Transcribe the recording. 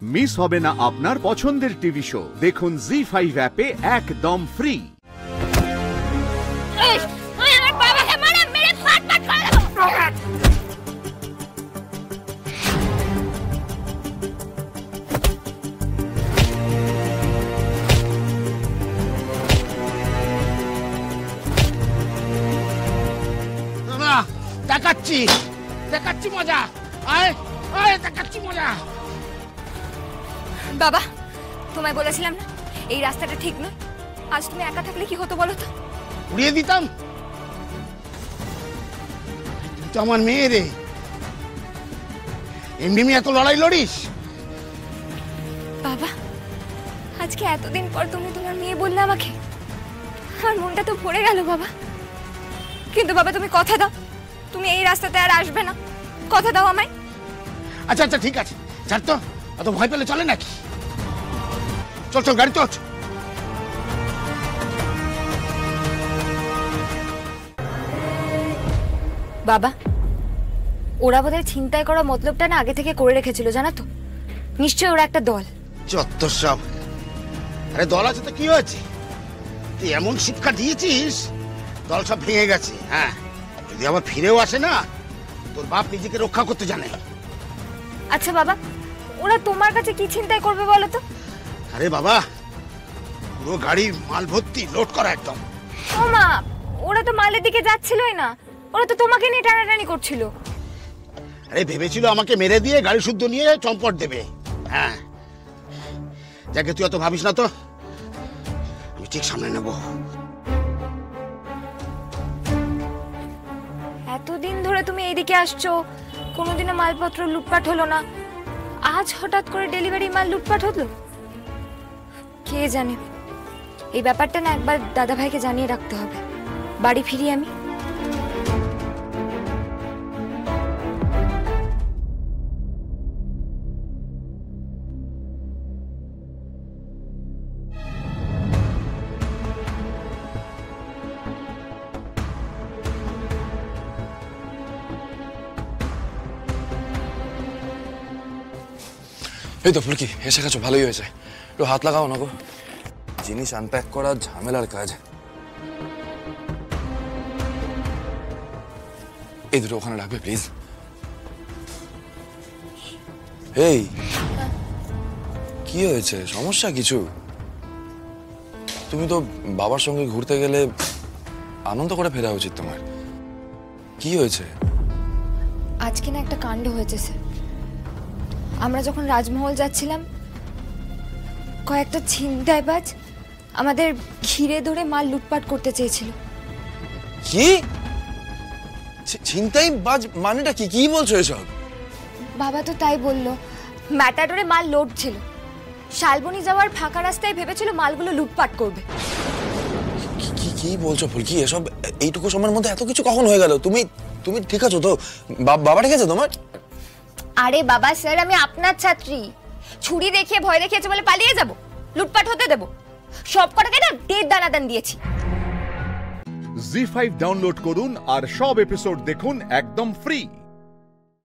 Miss হবে না আপনার পছন্দের টিভি শো। দেখুন জি5 অ্যাপে একদম ফ্রি। দেখাচ্ছি দেখাচ্ছি মজা, আয় আয় দেখাচ্ছি মজা। বাবা, তোমায় বলেছিলাম না এই রাস্তাটা ঠিক নয়। আজ তুমি একা থাকলে কি হতো বলো তো? উড়িয়ে দিতাম। তুই তো আমার মেয়ে রে, এমনি এত লড়াই লড়িস? বাবা, আজকে এতদিন পর তুমি তোমার মেয়ে বললে আমাকে, আমার মনটা তো ভরে গেল বাবা। কিন্তু বাবা তুমি কথা দাও, তুমি এই রাস্তাতে আর আসবে না, কথা দাও আমায়। আচ্ছা আচ্ছা ঠিক আছে, ছাড় তো, অত ভয় পেলে চলে নাকি? চল চল গাড়ি চল। বাবা, ওরা বোধহয় ছিনতাই করা মতলবটা না আগে থেকে করে রেখেছিল, জানো তো? নিশ্চয়ই ওরা একটা দল। চত্বর সব। আরে দল আছে তো কি হয়েছে? তুই এমন শিক্ষা দিয়েছিস, দল সব ভেঙে গেছে। হ্যাঁ, যদি আবার ফিরেও আসে না, তোর বাপ নিজেকে রক্ষা করতে জানে। আচ্ছা বাবা, ওরা তোমার কাছে কি ছিনতাই করবে বলো তো? আরে বাবা, পুরো গাড়ি মাল ভর্তি, লোড করা একদম। ও মা, ওরা তো মালের দিকে যাচ্ছিলই না, ওরা তো তোমাকে নিয়ে টানাটানি করছিল। আরে ভেবেছিল আমাকে মেরে দিয়ে গাড়ি শুদ্ধ নিয়ে চম্পট দেবে। হ্যাঁ, যাকে তুই অত ভাবিস না তো, আমি ঠিক সামনে নেব। এতদিন ধরে তুমি এইদিকে আসছো, কোনোদিনও মালপত্র লুটপাট হলো না, আজ হঠাৎ করে ডেলিভারি মাল লুটপাট হলো। কে জানে, এই ব্যাপারটা না একবার দাদা ভাইকে জানিয়ে রাখতে হবে। বাড়ি ফিরি আমি। এই তো ফুলকি, এসে গেছো, ভালোই হয়েছে। একটু হাত লাগাও না গো, জিনিস আনপ্যাক করা ঝামেলার কাজ। এই দুটো ওখানে রাখবে প্লিজ। এই কি হয়েছে, সমস্যা কিছু? তুমি তো বাবার সঙ্গে ঘুরতে গেলে, আনন্দ করে ফেরা উচিত তোমার। কি হয়েছে? আজকে না একটা কাণ্ড হয়েছে স্যার। আমরা যখন রাজমহল যাচ্ছিলাম, কয়েকটা ছিনতাইবাজ আমাদের ঘিরে ধরে মাল লুটপাট করতে চেয়েছিল। কি ছিনতাইবাজ মানেটা কি? কি বলছো এসব? বাবা তো তাই বললো। ম্যাটাডোরে মাল লোড ছিল, শালবনি যাওয়ার ফাঁকা রাস্তায় ভেবেছিল মালগুলো লুটপাট করবে। কি কি বলছো ফুলকি এসব? এইটুকু সময়ের মধ্যে এত কিছু কখন হয়ে গেল? তুমি তুমি ঠিক আছো তো? বাবা ঠিক আছে তোমার? আরে বাবা স্যার, আমি আপনার ছাত্রী। ছুরি দেখিয়ে ভয় দেখিয়েছে বলে পালিয়ে যাব? লুটপাট হতে দেব? সব কটাকে না দেড় দানাদান দিয়েছি। জি5 ডাউনলোড করুন আর সব এপিসোড দেখুন একদম ফ্রি।